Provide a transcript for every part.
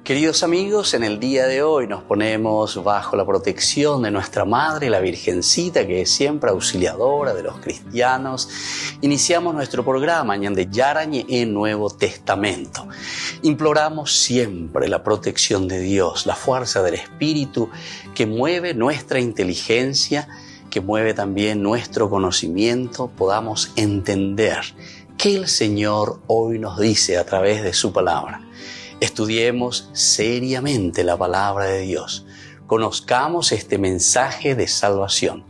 Queridos amigos, en el día de hoy nos ponemos bajo la protección de nuestra Madre, la Virgencita, que es siempre auxiliadora de los cristianos. Iniciamos nuestro programa Ñande Yarañe en Nuevo Testamento. Imploramos siempre la protección de Dios, la fuerza del Espíritu que mueve nuestra inteligencia, que mueve también nuestro conocimiento, podamos entender qué el Señor hoy nos dice a través de su palabra. Estudiemos seriamente la palabra de Dios. Conozcamos este mensaje de salvación.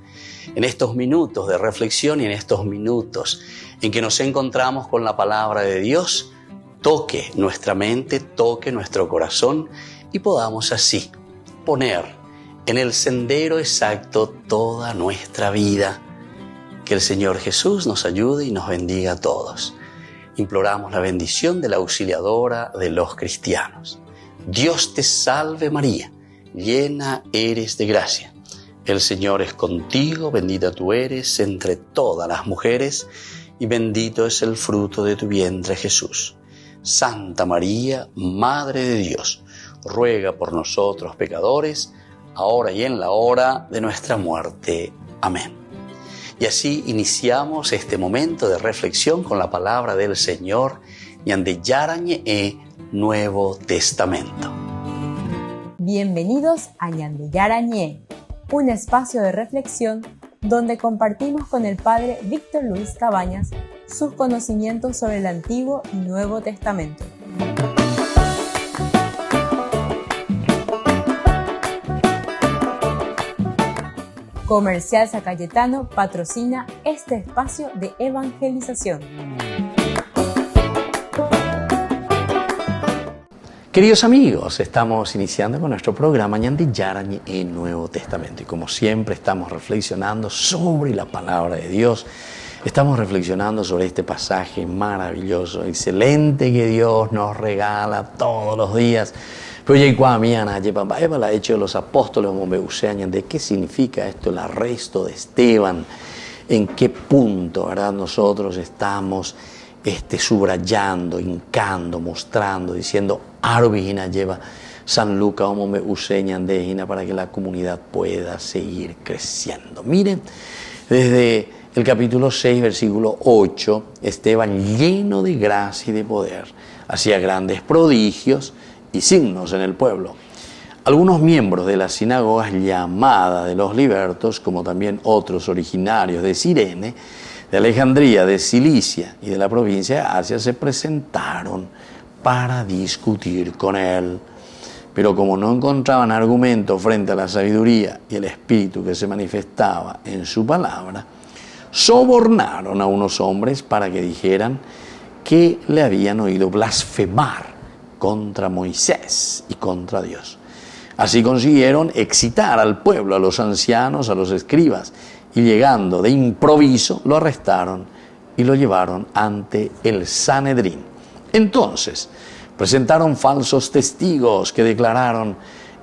En estos minutos de reflexión y en estos minutos en que nos encontramos con la palabra de Dios, toque nuestra mente, toque nuestro corazón y podamos así poner en el sendero exacto toda nuestra vida. Que el Señor Jesús nos ayude y nos bendiga a todos. Imploramos la bendición de la auxiliadora de los cristianos. Dios te salve María, llena eres de gracia. El Señor es contigo, bendita tú eres entre todas las mujeres y bendito es el fruto de tu vientre Jesús. Santa María, Madre de Dios, ruega por nosotros pecadores, ahora y en la hora de nuestra muerte. Amén. Y así iniciamos este momento de reflexión con la palabra del Señor, Ñande Yarañe Nuevo Testamento. Bienvenidos a Ñande Yarañe, un espacio de reflexión donde compartimos con el Padre Víctor Luis Cabañas sus conocimientos sobre el Antiguo y Nuevo Testamento. Comercial San Cayetano patrocina este espacio de evangelización. Queridos amigos, estamos iniciando con nuestro programa Ñande Yarañe en Nuevo Testamento. Y como siempre estamos reflexionando sobre la palabra de Dios. Estamos reflexionando sobre este pasaje maravilloso, excelente que Dios nos regala todos los días. Pero ya cuamiana, lleva la hecho de los apóstoles, como me usean, de qué significa esto, el arresto de Esteban, en qué punto, ¿verdad? Nosotros estamos subrayando, hincando, mostrando, diciendo, Arvigina lleva San Lucas, como me useñan de para que la comunidad pueda seguir creciendo. Miren, desde el capítulo 6, versículo 8, Esteban lleno de gracia y de poder, hacía grandes prodigios y signos en el pueblo. Algunos miembros de las sinagogas llamadas de los libertos, como también otros originarios de Cirene, de Alejandría, de Cilicia y de la provincia de Asia, se presentaron para discutir con él. Pero como no encontraban argumento frente a la sabiduría y el espíritu que se manifestaba en su palabra, sobornaron a unos hombres para que dijeran que le habían oído blasfemar contra Moisés y contra Dios. Así consiguieron excitar al pueblo, a los ancianos, a los escribas, y llegando de improviso lo arrestaron y lo llevaron ante el Sanedrín. Entonces presentaron falsos testigos que declararon: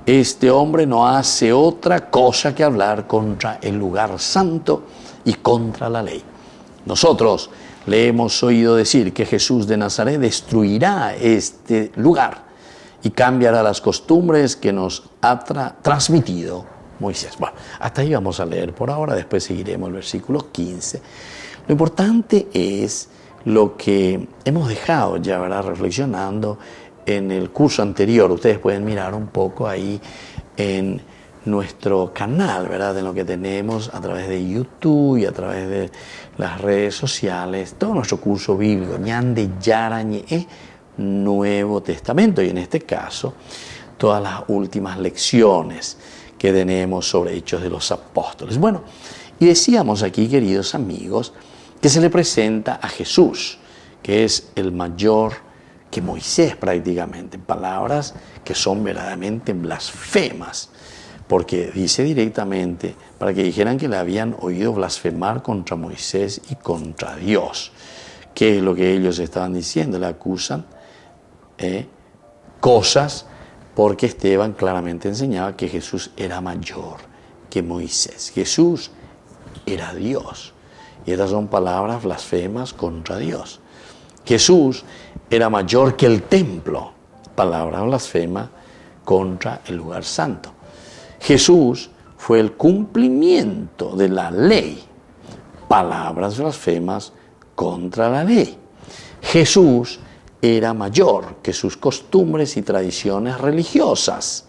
este hombre no hace otra cosa que hablar contra el lugar santo y contra la ley. Nosotros le hemos oído decir que Jesús de Nazaret destruirá este lugar y cambiará las costumbres que nos ha transmitido Moisés. Bueno, hasta ahí vamos a leer por ahora, después seguiremos el versículo 15. Lo importante es lo que hemos dejado ya, ¿verdad?, reflexionando en el curso anterior. Ustedes pueden mirar un poco ahí en nuestro canal, ¿verdad?, en lo que tenemos a través de YouTube y a través de las redes sociales, todo nuestro curso bíblico, Ñande Yarañe Nuevo Testamento, y en este caso, todas las últimas lecciones que tenemos sobre Hechos de los Apóstoles. Bueno, y decíamos aquí, queridos amigos, que se le presenta a Jesús, que es el mayor que Moisés prácticamente, palabras que son verdaderamente blasfemas, porque dice directamente para que dijeran que le habían oído blasfemar contra Moisés y contra Dios. ¿Qué es lo que ellos estaban diciendo? Le acusan cosas porque Esteban claramente enseñaba que Jesús era mayor que Moisés. Jesús era Dios. Y estas son palabras blasfemas contra Dios. Jesús era mayor que el templo. Palabra blasfema contra el lugar santo. Jesús fue el cumplimiento de la ley. Palabras blasfemas contra la ley. Jesús era mayor que sus costumbres y tradiciones religiosas.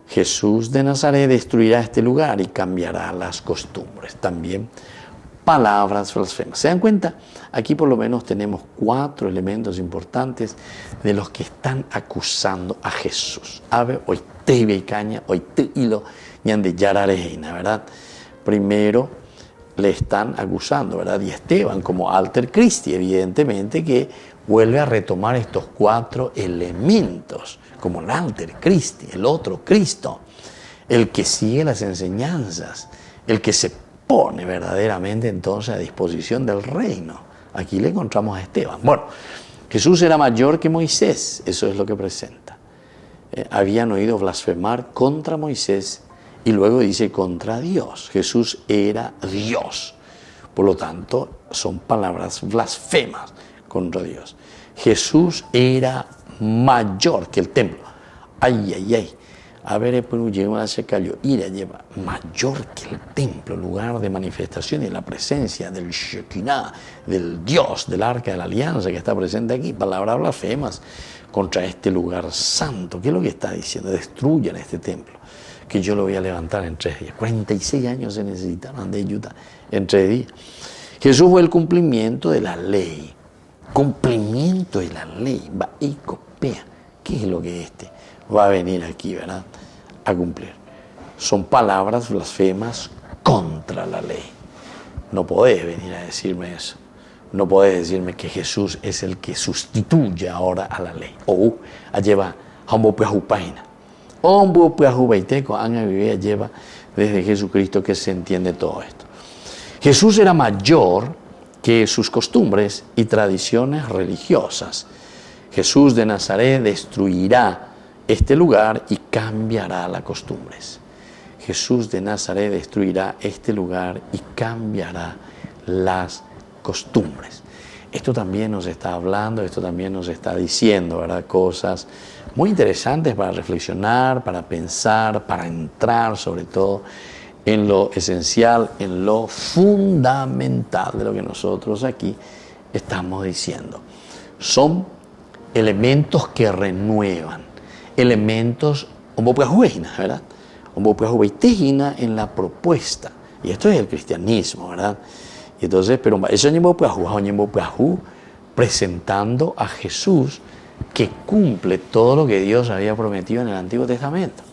Jesús de Nazaret destruirá este lugar y cambiará las costumbres. También palabras blasfemas. ¿Se dan cuenta? Aquí por lo menos tenemos 4 elementos importantes de los que están acusando a Jesús. Ave, hoy te ve caña, hoy te hilo, ñande yarareina, ¿verdad? Primero le están acusando, ¿verdad? Y Esteban como alter Christi, evidentemente, que vuelve a retomar estos 4 elementos, como el alter Christi, el otro Cristo, el que sigue las enseñanzas, el que se pone verdaderamente entonces a disposición del reino. Aquí le encontramos a Esteban. Bueno, Jesús era mayor que Moisés, eso es lo que presenta. Habían oído blasfemar contra Moisés y luego dice contra Dios. Jesús era Dios. Por lo tanto, son palabras blasfemas contra Dios. Jesús era mayor que el templo. Ay, ay, ay. A ver, se cayó. Ira lleva mayor que el templo, lugar de manifestación y la presencia del Shekinah, del Dios, del Arca de la Alianza que está presente aquí. Palabras blasfemas contra este lugar santo. ¿Qué es lo que está diciendo? Destruyan este templo, que yo lo voy a levantar en 3 días. 46 años se necesitaron de ayuda en 3 días. Jesús fue el cumplimiento de la ley. Cumplimiento de la ley. Va y copia. ¿Qué es lo que va a venir aquí, verdad? A cumplir. Son palabras blasfemas contra la ley. No podés venir a decirme eso. No podés decirme que Jesús es el que sustituye ahora a la ley. O lleva hombopeajupaina. Hombopeajubaiteco anga vivía lleva desde Jesucristo que se entiende todo esto. Jesús era mayor que sus costumbres y tradiciones religiosas. Jesús de Nazaret destruirá este lugar y cambiará las costumbres. Jesús de Nazaret destruirá este lugar y cambiará las costumbres. Esto también nos está hablando, esto también nos está diciendo, ¿verdad? Cosas muy interesantes para reflexionar, para pensar, para entrar sobre todo en lo esencial, en lo fundamental de lo que nosotros aquí estamos diciendo. Son elementos que renuevan, elementos ¿verdad? En la propuesta. Y esto es el cristianismo, ¿verdad? Y entonces, pero eso es presentando a Jesús que cumple todo lo que Dios había prometido en el Antiguo Testamento.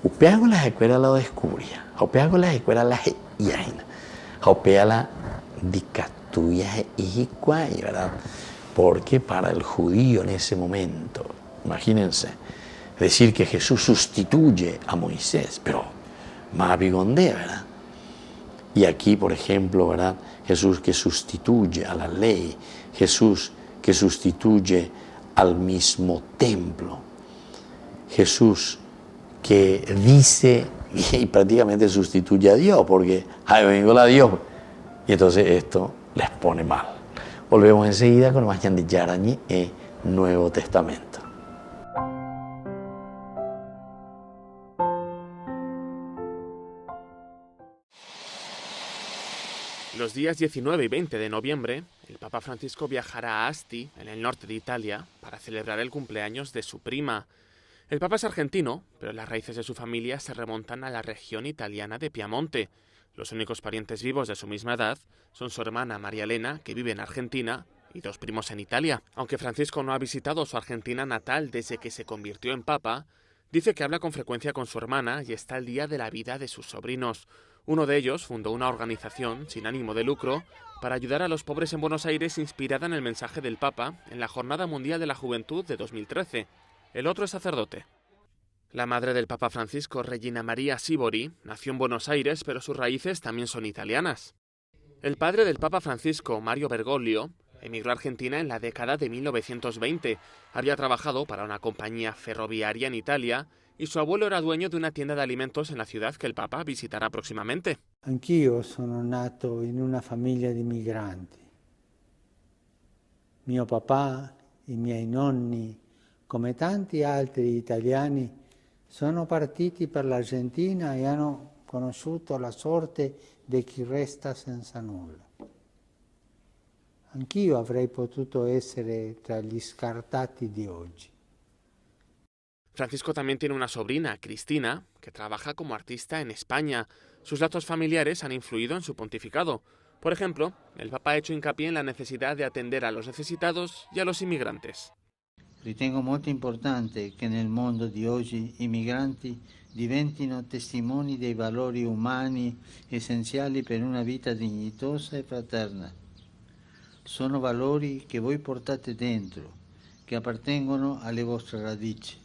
Upeago las escuelas lo descubría. Upeago las escuelas las yaina. Upea la dicatuya ijicuay, ¿verdad? Porque para el judío en ese momento, imagínense, decir que Jesús sustituye a Moisés, pero más bigondé, ¿verdad? Y aquí, por ejemplo, ¿verdad? Jesús que sustituye a la ley, Jesús que sustituye al mismo templo, Jesús que dice y prácticamente sustituye a Dios, porque ay, vengo a Dios, y entonces esto les pone mal. Volvemos enseguida con más de Yarañi y Nuevo Testamento. Los días 19 y 20 de noviembre, el Papa Francisco viajará a Asti, en el norte de Italia, para celebrar el cumpleaños de su prima. El Papa es argentino, pero las raíces de su familia se remontan a la región italiana de Piamonte. Los únicos parientes vivos de su misma edad son su hermana María Elena, que vive en Argentina, y 2 primos en Italia. Aunque Francisco no ha visitado su Argentina natal desde que se convirtió en Papa, dice que habla con frecuencia con su hermana y está al día de la vida de sus sobrinos. Uno de ellos fundó una organización sin ánimo de lucro para ayudar a los pobres en Buenos Aires, inspirada en el mensaje del Papa en la Jornada Mundial de la Juventud de 2013. El otro es sacerdote. La madre del Papa Francisco, Regina María Sibori, nació en Buenos Aires, pero sus raíces también son italianas. El padre del Papa Francisco, Mario Bergoglio, emigró a Argentina en la década de 1920. Había trabajado para una compañía ferroviaria en Italia y su abuelo era dueño de una tienda de alimentos en la ciudad que el Papa visitará próximamente. Anch'io sono nato in una famiglia di migranti. Mio papà, i miei nonni, come tanti altri italiani, sono partiti per l'Argentina e hanno conosciuto la sorte di chi resta senza nulla. Anch'io avrei potuto essere tra gli scartati di oggi. Francisco también tiene una sobrina, Cristina, que trabaja como artista en España. Sus lazos familiares han influido en su pontificado. Por ejemplo, el Papa ha hecho hincapié en la necesidad de atender a los necesitados y a los inmigrantes. Ritengo molto importante che nel mondo di oggi i migranti diventino testimoni dei valori umani essenziali per una vita dignitosa e fraterna. Sono valori che voi portate dentro, che appartengono alle vostre radici.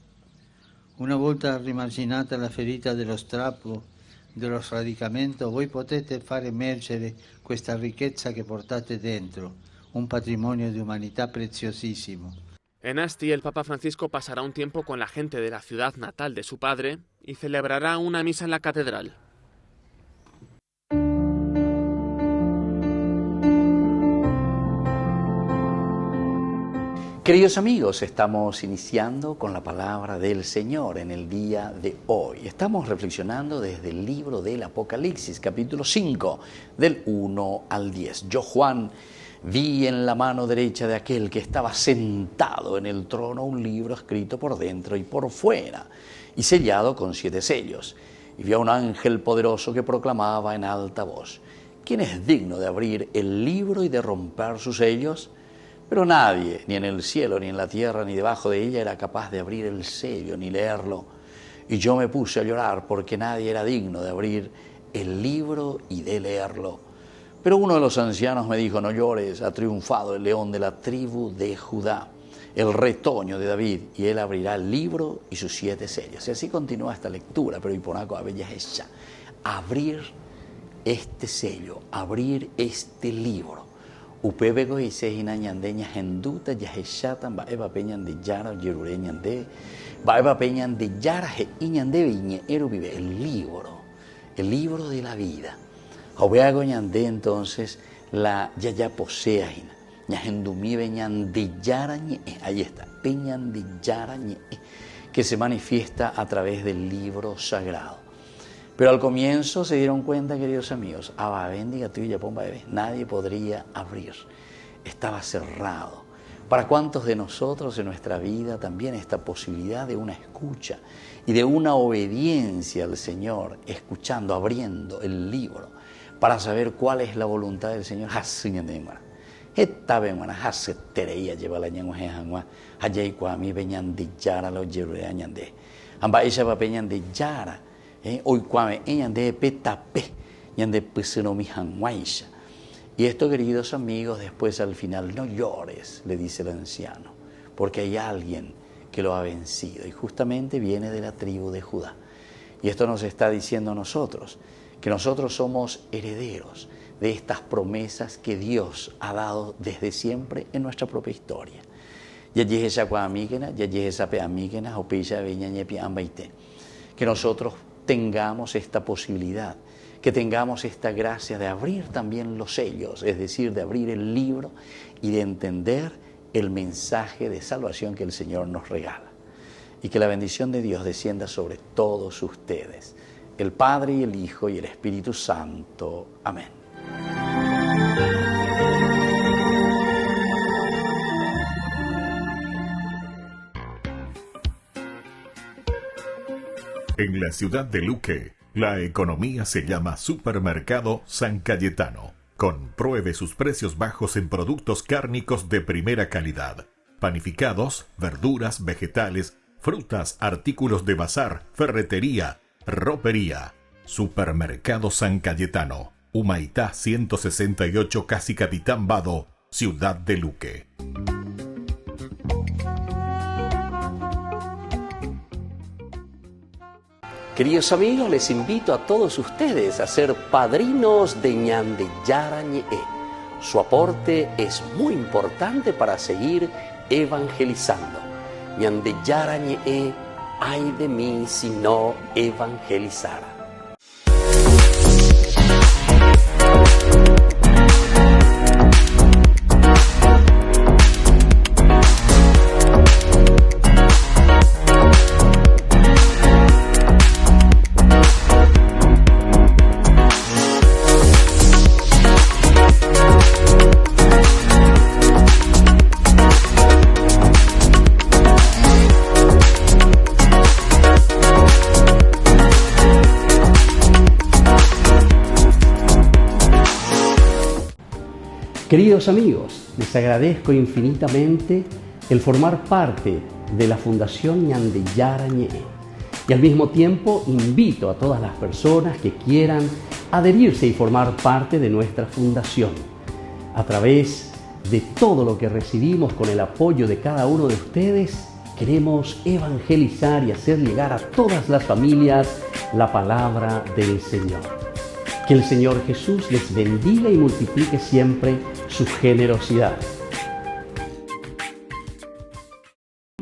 Una volta rimarginata la ferita dello strappo, dello sradicamento, voi potete far emergere questa ricchezza che portate dentro, un patrimonio di umanità preziosissimo. En Asti, el Papa Francisco pasará un tiempo con la gente de la ciudad natal de su padre y celebrará una misa en la catedral. Queridos amigos, estamos iniciando con la palabra del Señor en el día de hoy. Estamos reflexionando desde el libro del Apocalipsis, capítulo 5, del 1 al 10. Yo, Juan, vi en la mano derecha de aquel que estaba sentado en el trono un libro escrito por dentro y por fuera y sellado con 7 sellos. Y vi a un ángel poderoso que proclamaba en alta voz: ¿quién es digno de abrir el libro y de romper sus sellos? Pero nadie, ni en el cielo, ni en la tierra, ni debajo de ella, era capaz de abrir el sello ni leerlo. Y yo me puse a llorar porque nadie era digno de abrir el libro y de leerlo. Pero uno de los ancianos me dijo: no llores, ha triunfado el león de la tribu de Judá, el retoño de David, y él abrirá el libro y sus 7 sellos. Y así continúa esta lectura, pero Iponaco a bella ella. Abrir este sello, abrir este libro. Upebego y sejina ñandeña henduta yaheshatan baeba peñan de yara yerure ñande baeba peñan de yara he ñande viñe eru vive el libro de la vida. Joveago ñande entonces la yaya poseajina ñahendumi veñan de yara ñe, ahí está, peñan de yara ñe, que se manifiesta a través del libro sagrado. Pero al comienzo se dieron cuenta, queridos amigos, nadie podría abrir, estaba cerrado. ¿Para cuántos de nosotros en nuestra vida también esta posibilidad de una escucha y de una obediencia al Señor, escuchando, abriendo el libro, para saber cuál es la voluntad del Señor? Esta vez, hace tereía lleva la ñangua jangua, allá cuami veñan de yara los yerurea ñande, amba ella va peñan de yara. Hoy cuame ñande petape ñande puseno jangwaisha. Y esto, queridos amigos, después al final, no llores, le dice el anciano, porque hay alguien que lo ha vencido y justamente viene de la tribu de Judá. Y esto nos está diciendo a nosotros, que nosotros somos herederos de estas promesas que Dios ha dado desde siempre en nuestra propia historia. Que nosotros tengamos esta posibilidad, que tengamos esta gracia de abrir también los sellos, es decir, de abrir el libro y de entender el mensaje de salvación que el Señor nos regala. Y que la bendición de Dios descienda sobre todos ustedes, el Padre y el Hijo y el Espíritu Santo. Amén. En la ciudad de Luque, la economía se llama Supermercado San Cayetano. Compruebe sus precios bajos en productos cárnicos de primera calidad. Panificados, verduras, vegetales, frutas, artículos de bazar, ferretería, ropería. Supermercado San Cayetano. Humaitá 168, casi Capitán Vado, ciudad de Luque. Queridos amigos, les invito a todos ustedes a ser padrinos de Ñande Yara Ñe. Su aporte es muy importante para seguir evangelizando. Ñande Yara Ñe, ay de mí si no evangelizara. Queridos amigos, les agradezco infinitamente el formar parte de la Fundación Ñande Yarañé. Y al mismo tiempo invito a todas las personas que quieran adherirse y formar parte de nuestra fundación. A través de todo lo que recibimos con el apoyo de cada uno de ustedes, queremos evangelizar y hacer llegar a todas las familias la palabra del Señor. Que el Señor Jesús les bendiga y multiplique siempre su generosidad.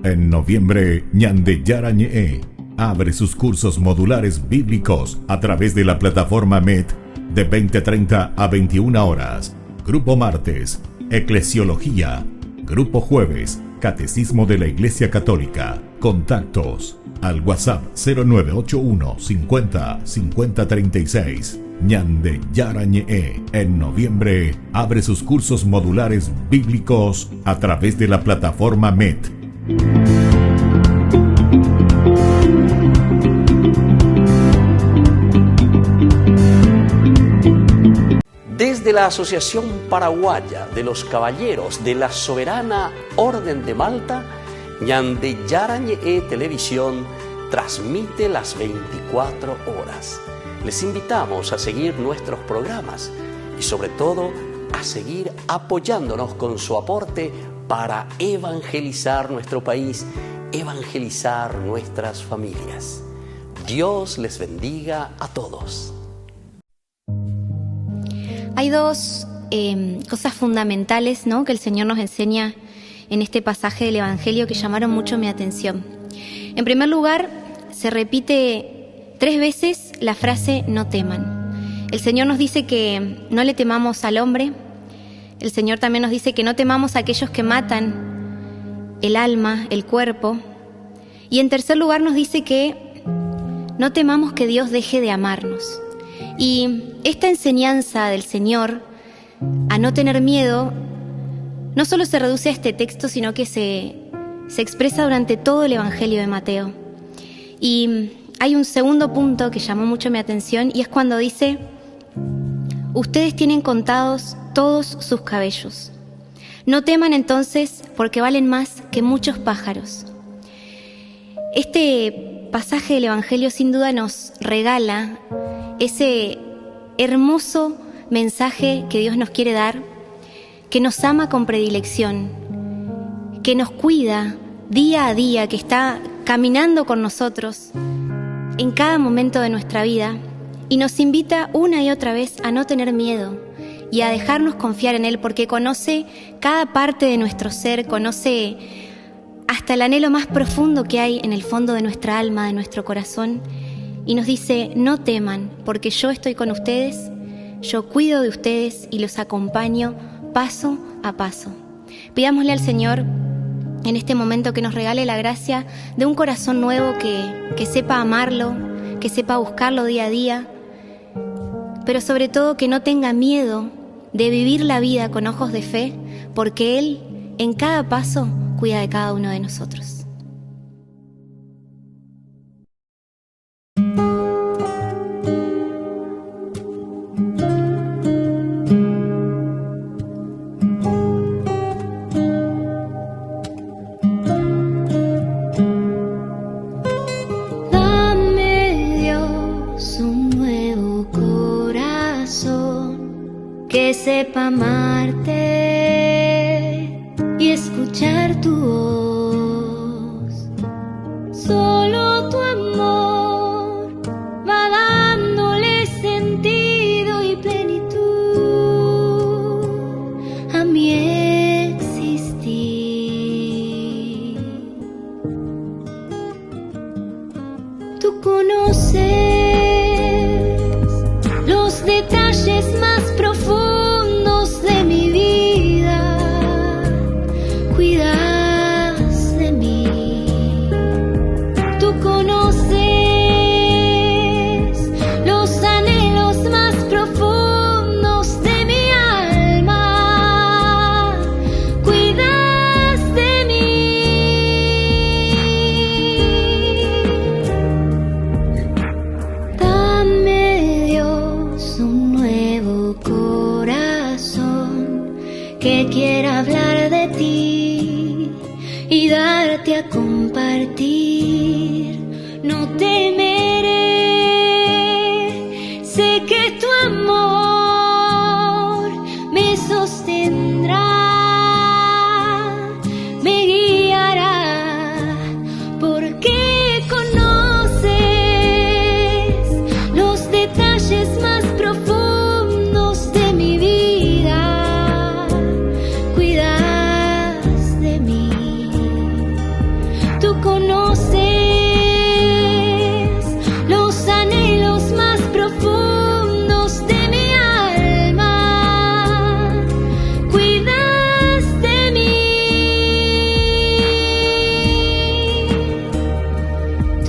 En noviembre, Ñande Yarañé abre sus cursos modulares bíblicos a través de la plataforma MET de 20:30 a 21 horas. Grupo martes, Eclesiología. Grupo jueves, Catecismo de la Iglesia Católica. Contactos al WhatsApp 0981 50 50 36. Ñande Yarañé en noviembre abre sus cursos modulares bíblicos a través de la plataforma MET. Desde la Asociación Paraguaya de los Caballeros de la Soberana Orden de Malta, Ñande Yarañé Televisión transmite las 24 horas. Les invitamos a seguir nuestros programas y sobre todo a seguir apoyándonos con su aporte para evangelizar nuestro país, evangelizar nuestras familias. Dios les bendiga a todos. Hay dos cosas fundamentales, ¿no?, que el Señor nos enseña en este pasaje del Evangelio que llamaron mucho mi atención. En primer lugar, se repite 3 veces la frase no teman. El Señor nos dice que no le temamos al hombre. El Señor también nos dice que no temamos a aquellos que matan el alma, el cuerpo. Y en tercer lugar nos dice que no temamos que Dios deje de amarnos. Y esta enseñanza del Señor a no tener miedo no solo se reduce a este texto, sino que se expresa durante todo el Evangelio de Mateo. Y hay un segundo punto que llamó mucho mi atención y es cuando dice: ustedes tienen contados todos sus cabellos. No teman entonces, porque valen más que muchos pájaros. Este pasaje del Evangelio sin duda nos regala ese hermoso mensaje que Dios nos quiere dar, que nos ama con predilección, que nos cuida día a día, que está caminando con nosotros en cada momento de nuestra vida y nos invita una y otra vez a no tener miedo y a dejarnos confiar en Él, porque conoce cada parte de nuestro ser, conoce hasta el anhelo más profundo que hay en el fondo de nuestra alma, de nuestro corazón, y nos dice: no teman, porque yo estoy con ustedes, yo cuido de ustedes y los acompaño paso a paso. Pidámosle al Señor en este momento que nos regale la gracia de un corazón nuevo que sepa amarlo, que sepa buscarlo día a día, pero sobre todo que no tenga miedo de vivir la vida con ojos de fe, porque Él en cada paso cuida de cada uno de nosotros. Que sepa amarte y escuchar tu voz. Solo tu amor va dándole sentido y plenitud a mi existir. Tú conoces los detalles más profundos de mi vida, cuidas de mí. Tú conoces los anhelos más profundos de mi alma, cuidas de mí.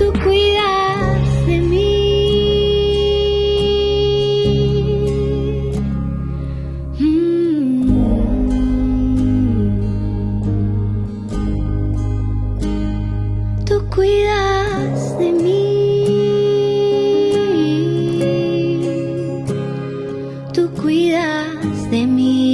tú cuidas de mí. Tú cuidas de mí. Tú cuidas de mí.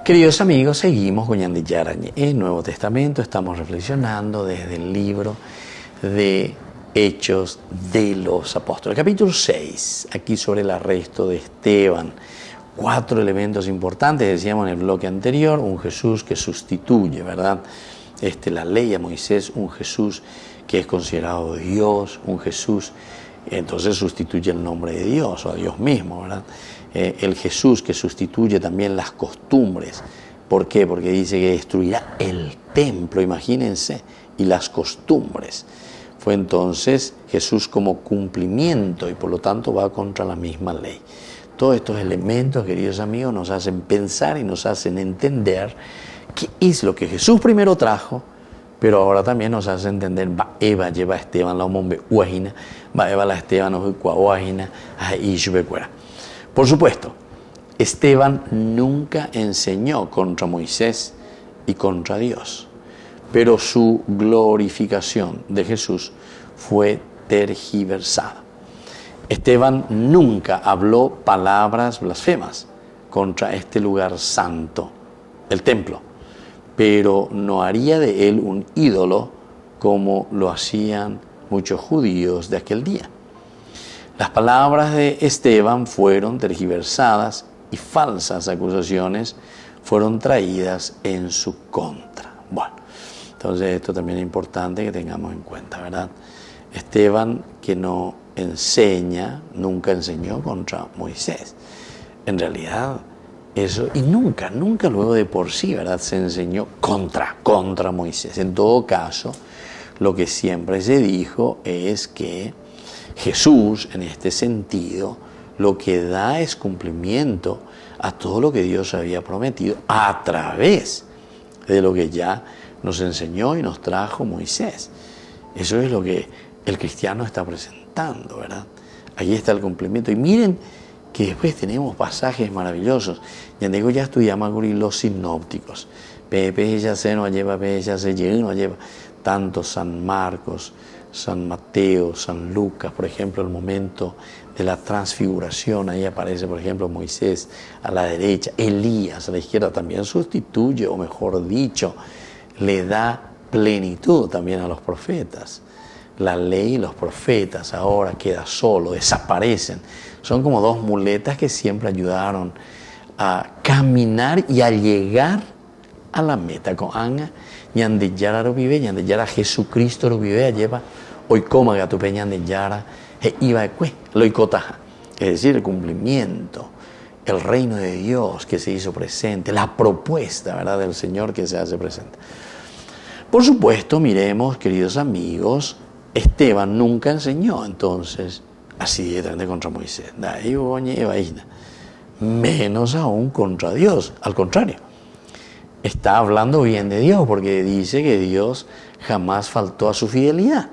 Queridos amigos, seguimos con Ñande Yarañe. En el Nuevo Testamento estamos reflexionando desde el libro de Hechos de los Apóstoles. Capítulo 6, aquí sobre el arresto de Esteban. 4 elementos importantes, decíamos en el bloque anterior, un Jesús que sustituye, ¿verdad? La ley a Moisés, un Jesús que es considerado Dios, un Jesús, entonces sustituye el nombre de Dios o a Dios mismo, ¿verdad? El Jesús que sustituye también las costumbres. ¿Por qué? Porque dice que destruirá el templo, imagínense, y las costumbres. Fue entonces Jesús como cumplimiento y por lo tanto va contra la misma ley. Todos estos elementos, queridos amigos, nos hacen pensar y nos hacen entender qué es lo que Jesús primero trajo, pero ahora también nos hace entender, va Eva lleva a Esteban la hombre uajina, va Eva la Esteban ojicua uajina, ahí yubecuera. Por supuesto, Esteban nunca enseñó contra Moisés y contra Dios, pero su glorificación de Jesús fue tergiversada. Esteban nunca habló palabras blasfemas contra este lugar santo, el templo, pero no haría de él un ídolo como lo hacían muchos judíos de aquel día. Las palabras de Esteban fueron tergiversadas y falsas acusaciones fueron traídas en su contra. Bueno, entonces esto también es importante que tengamos en cuenta, ¿verdad? Esteban que no enseña, nunca enseñó contra Moisés. En realidad, eso, y nunca luego de por sí, ¿verdad? Se enseñó contra Moisés. En todo caso, lo que siempre se dijo es que Jesús, en este sentido, lo que da es cumplimiento a todo lo que Dios había prometido a través de lo que ya nos enseñó y nos trajo Moisés. Eso es lo que el cristiano está presentando, ¿verdad? Allí está el cumplimiento. Y miren que después tenemos pasajes maravillosos. Ya digo, ya estudiamos los sinópticos. Pepe ya se nos lleva, Pepe ya se lleva, tanto San Marcos, San Mateo, San Lucas, por ejemplo, el momento de la transfiguración, ahí aparece, por ejemplo, Moisés a la derecha, Elías a la izquierda, también sustituye, o mejor dicho, le da plenitud también a los profetas. La ley y los profetas ahora queda solo, desaparecen. Son como dos muletas que siempre ayudaron a caminar y a llegar a la meta. Con Anga, ñande yara lo vive, ñande yara Jesucristo lo vive, lleva hoy coma gatupe ñande yara, e iba lo icotaja. Es decir, el cumplimiento, el reino de Dios que se hizo presente, la propuesta, ¿verdad?, del Señor que se hace presente. Por supuesto, miremos, queridos amigos, Esteban nunca enseñó entonces así directamente contra Moisés, menos aún contra Dios. Al contrario, está hablando bien de Dios porque dice que Dios jamás faltó a su fidelidad.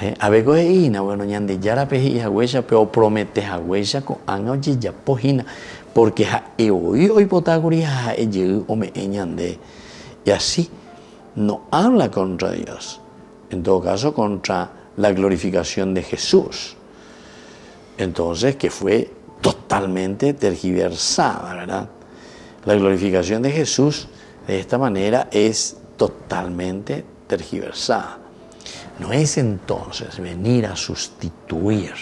Bueno, ñande yara pejija huella, pero prometes a huella con anga ya pojina, porque hoy potaguria o me ñande. Y así no habla contra Dios. En todo caso, contra la glorificación de Jesús. Entonces, que fue totalmente tergiversada, ¿verdad? La glorificación de Jesús, de esta manera, es totalmente tergiversada. No es entonces venir a sustituir.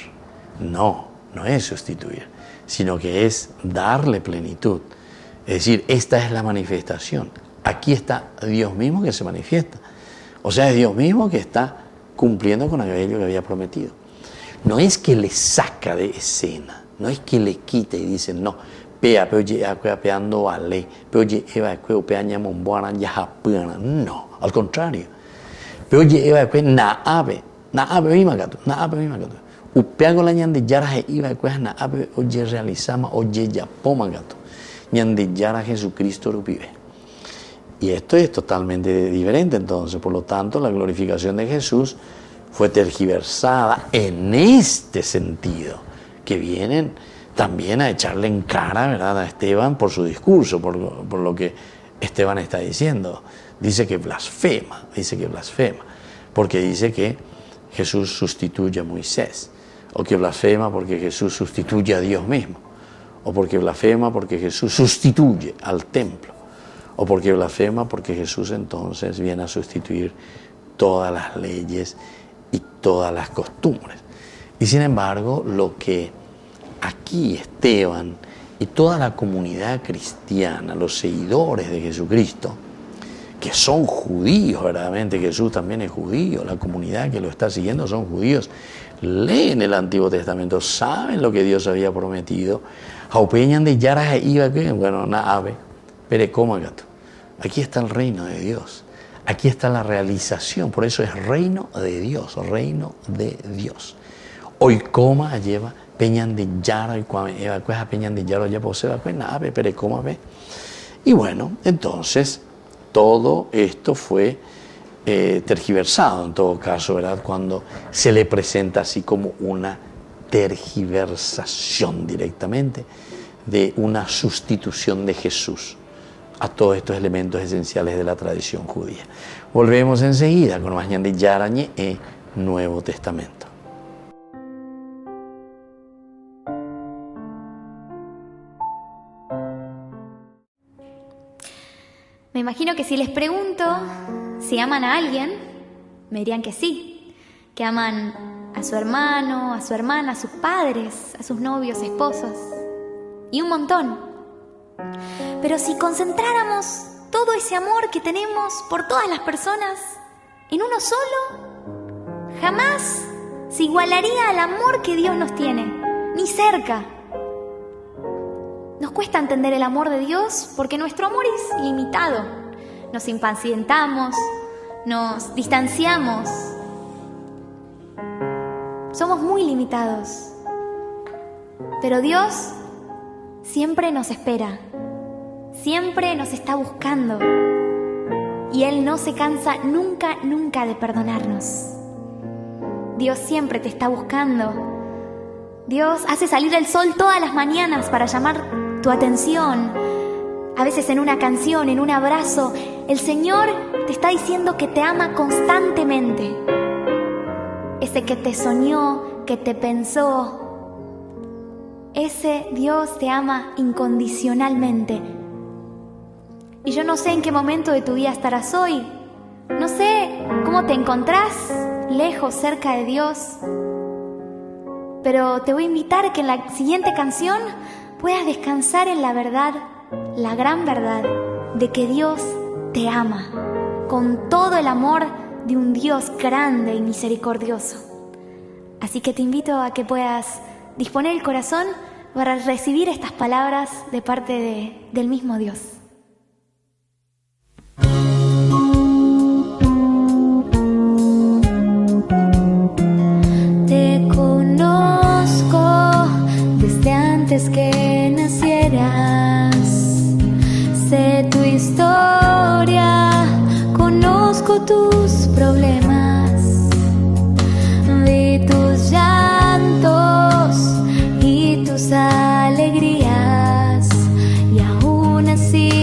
No es sustituir, sino que es darle plenitud. Es decir, esta es la manifestación. Aquí está Dios mismo que se manifiesta. O sea, es Dios mismo que está cumpliendo con aquello que había prometido. No es que le saca de escena, no es que le quita y dice, no, no, al contrario. Pero oye, eva después naabe vimagato. Upeago la ñande yara he iba después naabe oye realizama oye yapomagato. Ñande yara Jesucristo lo vive. Y esto es totalmente diferente entonces, por lo tanto la glorificación de Jesús fue tergiversada en este sentido, que vienen también a echarle en cara, ¿verdad?, a Esteban por su discurso, por lo que Esteban está diciendo. Dice que blasfema, porque dice que Jesús sustituye a Moisés, o que blasfema porque Jesús sustituye a Dios mismo, o porque blasfema porque Jesús sustituye al templo, o porque blasfema porque Jesús entonces viene a sustituir todas las leyes y todas las costumbres. Y sin embargo, lo que aquí Esteban y toda la comunidad cristiana, los seguidores de Jesucristo, que son judíos, verdaderamente Jesús también es judío, la comunidad que lo está siguiendo son judíos, leen el Antiguo Testamento, saben lo que Dios había prometido. Bueno, naabe, pero cómo gato. Aquí está el reino de Dios, aquí está la realización, por eso es reino de Dios, reino de Dios. Hoy coma lleva peñan de yaro y cuando peñan de yaro ya posee pues naabe, pero cómo ve. Y bueno, entonces todo esto fue tergiversado en todo caso, ¿verdad?, cuando se le presenta así como una tergiversación directamente de una sustitución de Jesús a todos estos elementos esenciales de la tradición judía. Volvemos enseguida con más ñande yarañe e Nuevo Testamento. Me imagino que si les pregunto si aman a alguien, me dirían que sí, que aman a su hermano, a su hermana, a sus padres, a sus novios, esposos, y un montón. Pero si concentráramos todo ese amor que tenemos por todas las personas en uno solo, jamás se igualaría al amor que Dios nos tiene, ni cerca. Nos cuesta entender el amor de Dios porque nuestro amor es limitado. Nos impacientamos, nos distanciamos. Somos muy limitados. Pero Dios siempre nos espera, siempre nos está buscando. Y Él no se cansa nunca, nunca de perdonarnos. Dios siempre te está buscando. Dios hace salir el sol todas las mañanas para llamar tu atención. A veces en una canción, en un abrazo, el Señor te está diciendo que te ama constantemente. Ese que te soñó, que te pensó, ese Dios te ama incondicionalmente. Y yo no sé en qué momento de tu vida estarás hoy. No sé cómo te encontrás, lejos, cerca de Dios. Pero te voy a invitar a que en la siguiente canción puedas descansar en la verdad, la gran verdad de que Dios te ama con todo el amor de un Dios grande y misericordioso. Así que te invito a que puedas disponer el corazón para recibir estas palabras de parte del mismo Dios. Te conozco desde antes que nacieras, sé tu historia, conozco tus problemas, vi tus llantos y tus alegrías, y aún así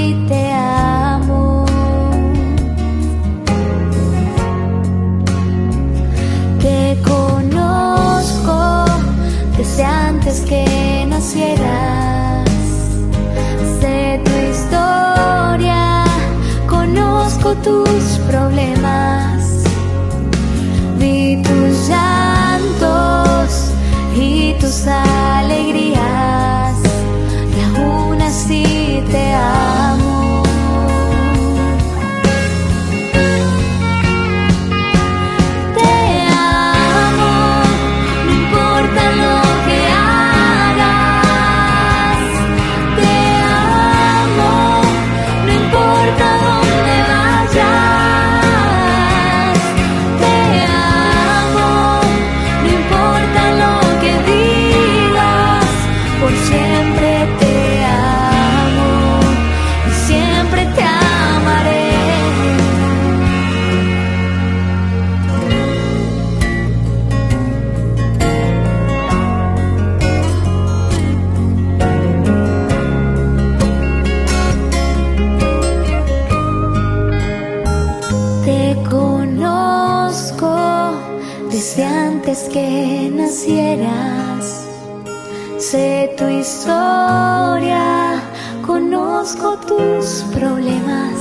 desde antes que nacieras. Sé tu historia, conozco tus problemas.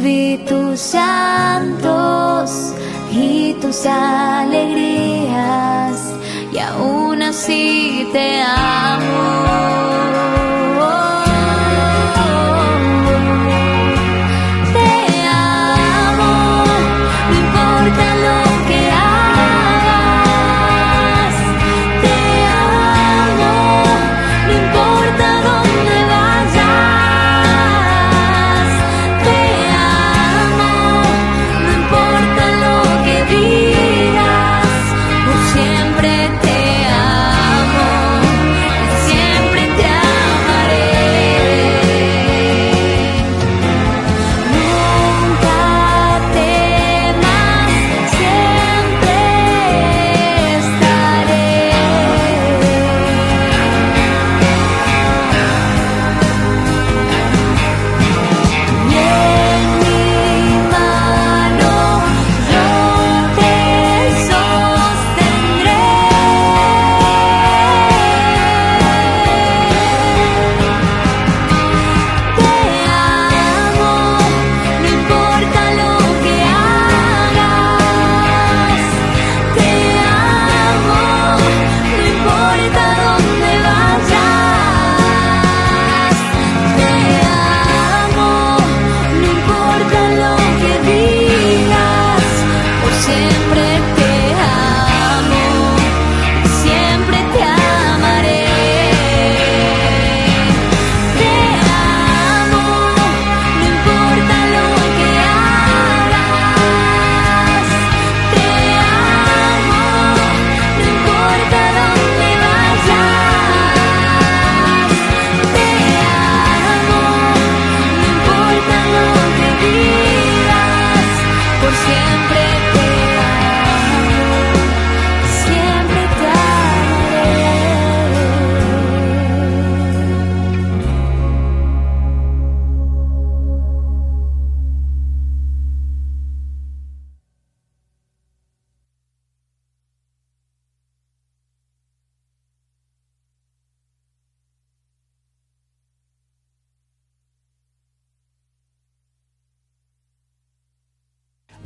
Vi tus llantos y tus alegrías, y aún así te amo.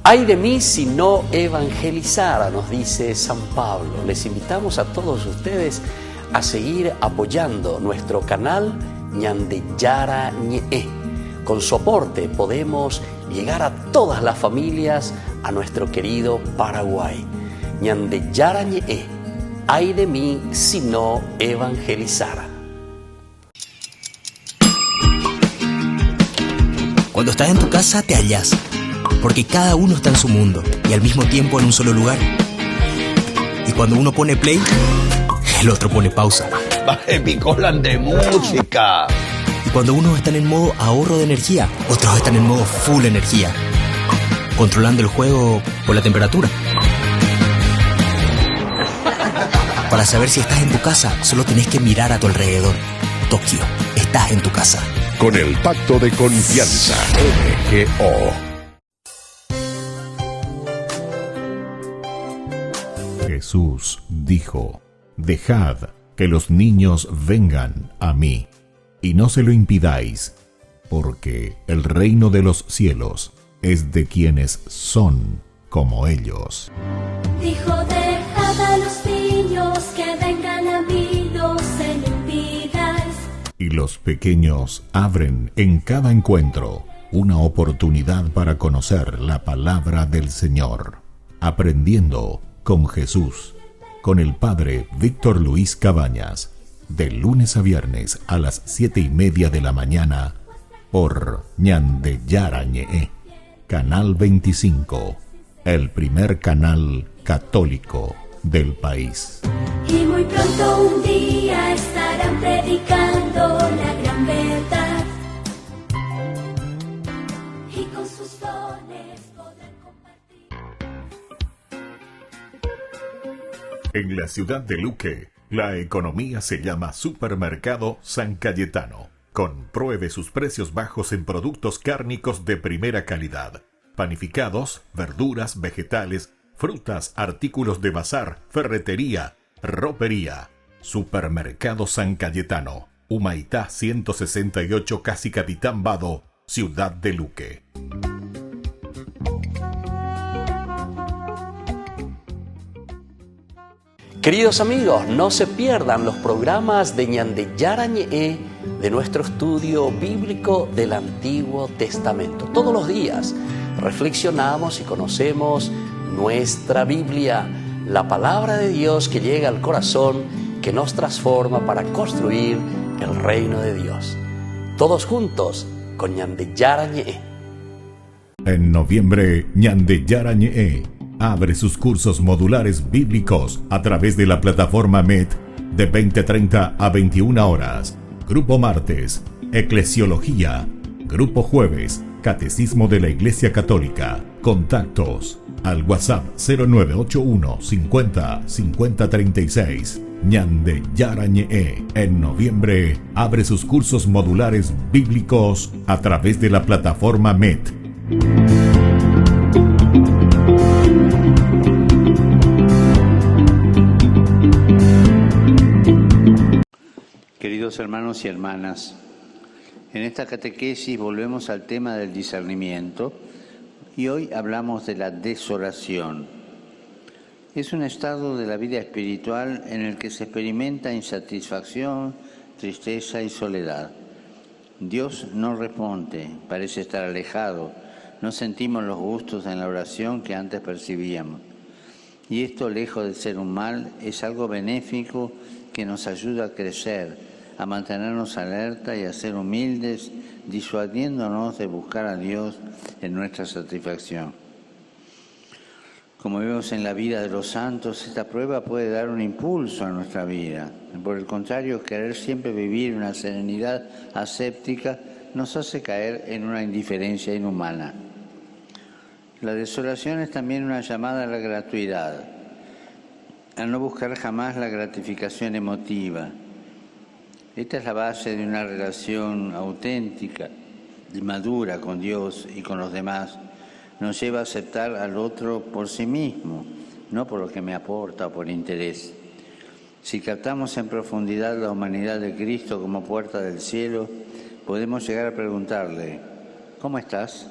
Ay de mí si no evangelizara, nos dice San Pablo. Les invitamos a todos ustedes a seguir apoyando nuestro canal Ñande Yara Ñe. Con su aporte podemos llegar a todas las familias a nuestro querido Paraguay. Ñande Yara Ñe. Ay de mí si no evangelizara. Cuando estás en tu casa te hallas, porque cada uno está en su mundo y al mismo tiempo en un solo lugar. Y cuando uno pone play, el otro pone pausa. Baje picolan de música. Y cuando unos están en modo ahorro de energía, otros están en modo full energía, controlando el juego por la temperatura. Para saber si estás en tu casa, solo tenés que mirar a tu alrededor. Tokio, estás en tu casa. Con el Pacto de Confianza, MGO. Jesús dijo: dejad que los niños vengan a mí, y no se lo impidáis, porque el reino de los cielos es de quienes son como ellos. Dijo: dejad a los niños que vengan a mí, no se lo impidáis. Y los pequeños abren en cada encuentro una oportunidad para conocer la palabra del Señor, aprendiendo con Jesús, con el Padre Víctor Luis Cabañas, de lunes a viernes a las 7:30 de la mañana, por Ñande Yara Ñe, Canal 25, el primer canal católico del país. Y muy pronto un día estarán predicando la gran verdad, y con sus dones podrán compartir. En la ciudad de Luque, la economía se llama Supermercado San Cayetano. Compruebe sus precios bajos en productos cárnicos de primera calidad, panificados, verduras, vegetales, frutas, artículos de bazar, ferretería, ropería. Supermercado San Cayetano, Humaitá 168, Casi Capitán Vado, Ciudad de Luque. Queridos amigos, no se pierdan los programas de Ñande Yarañe de nuestro estudio bíblico del Antiguo Testamento. Todos los días reflexionamos y conocemos nuestra Biblia, la palabra de Dios que llega al corazón, que nos transforma para construir el reino de Dios. Todos juntos con Ñande Yarañe. En noviembre, Ñande Yarañe abre sus cursos modulares bíblicos a través de la plataforma MET de 20:30 a 21 horas. Grupo martes, Eclesiología. Grupo jueves, Catecismo de la Iglesia Católica. Contactos al WhatsApp 0981 50 50 36. Ñande Yarañe en noviembre abre sus cursos modulares bíblicos a través de la plataforma MET. Queridos hermanos y hermanas, en esta catequesis volvemos al tema del discernimiento y hoy hablamos de la desolación. Es un estado de la vida espiritual en el que se experimenta insatisfacción, tristeza y soledad. Dios no responde, parece estar alejado, no sentimos los gustos en la oración que antes percibíamos. Y esto, lejos de ser un mal, es algo benéfico que nos ayuda a crecer, a mantenernos alerta y a ser humildes, disuadiéndonos de buscar a Dios en nuestra satisfacción. Como vemos en la vida de los santos, esta prueba puede dar un impulso a nuestra vida. Por el contrario, querer siempre vivir una serenidad ascéptica nos hace caer en una indiferencia inhumana. La desolación es también una llamada a la gratuidad, a no buscar jamás la gratificación emotiva. Esta es la base de una relación auténtica y madura con Dios y con los demás. Nos lleva a aceptar al otro por sí mismo, no por lo que me aporta o por interés. Si captamos en profundidad la humanidad de Cristo como puerta del cielo, podemos llegar a preguntarle, ¿cómo estás?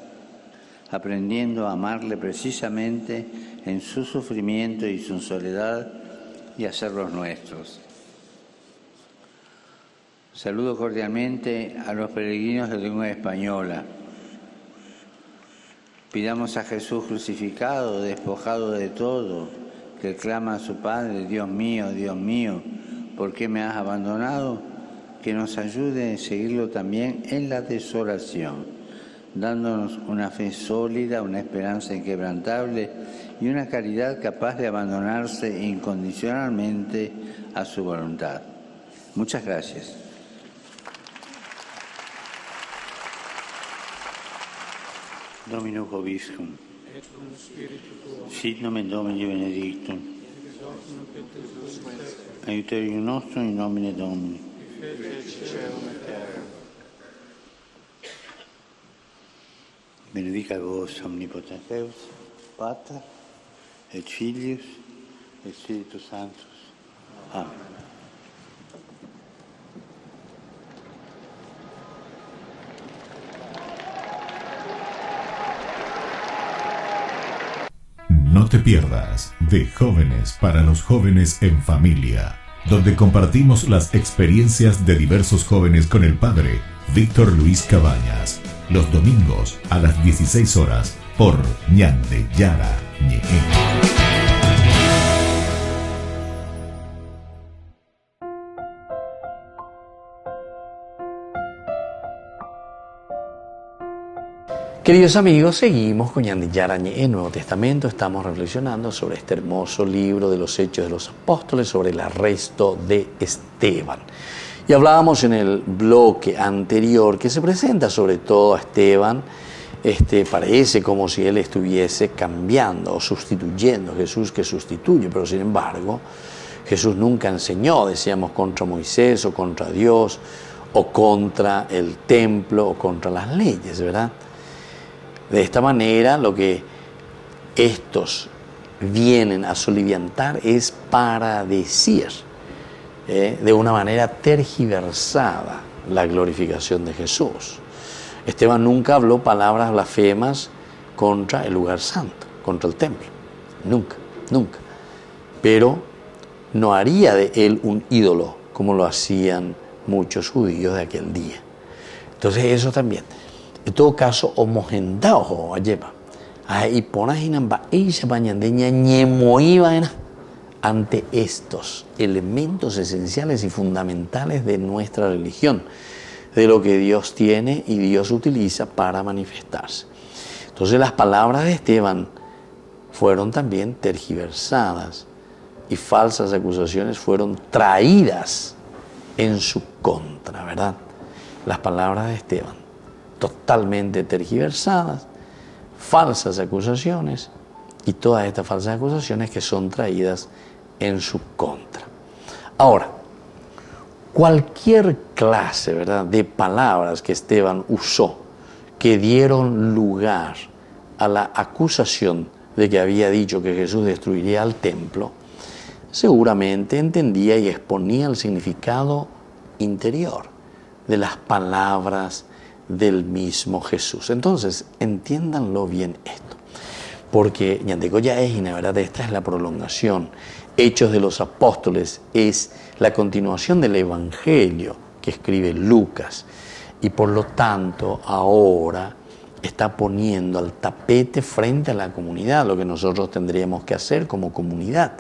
Aprendiendo a amarle precisamente en su sufrimiento y su soledad y hacerlos nuestros. Saludo cordialmente a los peregrinos de lengua española. Pidamos a Jesús crucificado, despojado de todo, que clama a su Padre, Dios mío, ¿por qué me has abandonado? Que nos ayude a seguirlo también en la desolación, dándonos una fe sólida, una esperanza inquebrantable y una caridad capaz de abandonarse incondicionalmente a su voluntad. Muchas gracias. Domino Vobiscum, sit nomen Domini benedictum, aiuterium nostrum in nomine Domini. Benedicat vos omnipotens Deus, Pater, et Filius, et Spiritus Sanctus. Amén. No te pierdas de Jóvenes para los Jóvenes en Familia, donde compartimos las experiencias de diversos jóvenes con el padre Víctor Luis Cabañas, los domingos a las 16 horas por Ñande Yarañe. Queridos amigos, seguimos con Ñande Yarañe en Nuevo Testamento. Estamos reflexionando sobre este hermoso libro de los Hechos de los Apóstoles, sobre el arresto de Esteban. Y hablábamos en el bloque anterior que se presenta sobre todo a Esteban, parece como si él estuviese cambiando o sustituyendo a Jesús, que sustituye, pero sin embargo Jesús nunca enseñó, decíamos, contra Moisés o contra Dios o contra el templo o contra las leyes, ¿verdad? De esta manera, lo que estos vienen a soliviantar es para decir de una manera tergiversada la glorificación de Jesús. Esteban nunca habló palabras blasfemas contra el lugar santo, contra el templo. Nunca, nunca. Pero no haría de él un ídolo como lo hacían muchos judíos de aquel día. Entonces eso también. En todo caso, homogendados lleva. Y ante estos elementos esenciales y fundamentales de nuestra religión, de lo que Dios tiene y Dios utiliza para manifestarse. Entonces las palabras de Esteban fueron también tergiversadas y falsas acusaciones fueron traídas en su contra, ¿verdad? Las palabras de Esteban, totalmente tergiversadas, falsas acusaciones y todas estas falsas acusaciones que son traídas en su contra. Ahora, cualquier clase, ¿verdad?, de palabras que Esteban usó que dieron lugar a la acusación de que había dicho que Jesús destruiría el templo, seguramente entendía y exponía el significado interior de las palabras del mismo Jesús. Entonces, entiéndanlo bien esto, porque Ñandecoya es, ¿verdad?, esta es la prolongación. Hechos de los Apóstoles es la continuación del Evangelio que escribe Lucas y por lo tanto ahora está poniendo al tapete frente a la comunidad lo que nosotros tendríamos que hacer como comunidad.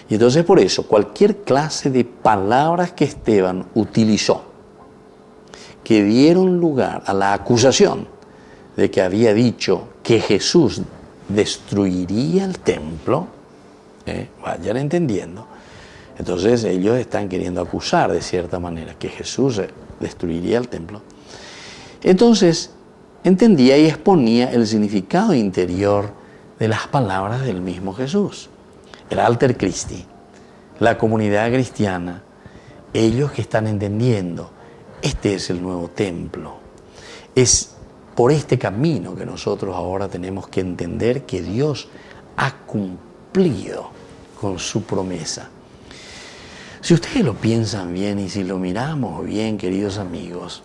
Y entonces por eso cualquier clase de palabras que Esteban utilizó que dieron lugar a la acusación de que había dicho que Jesús destruiría el templo, vayan entendiendo. Entonces ellos están queriendo acusar de cierta manera que Jesús destruiría el templo. Entonces entendía y exponía el significado interior de las palabras del mismo Jesús. El Alter Christi, la comunidad cristiana, ellos que están entendiendo, este es el nuevo templo. Es por este camino que nosotros ahora tenemos que entender que Dios ha cumplido con su promesa. Si ustedes lo piensan bien y si lo miramos bien, queridos amigos,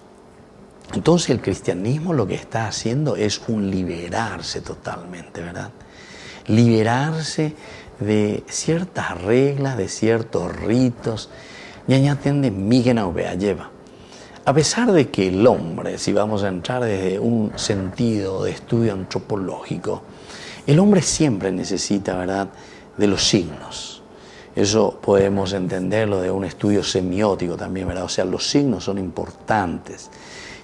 entonces el cristianismo lo que está haciendo es un liberarse totalmente, ¿verdad? Liberarse de ciertas reglas, de ciertos ritos. Lleva. A pesar de que el hombre, si vamos a entrar desde un sentido de estudio antropológico, el hombre siempre necesita, ¿verdad?, de los signos. Eso podemos entenderlo de un estudio semiótico también, ¿verdad? O sea, los signos son importantes.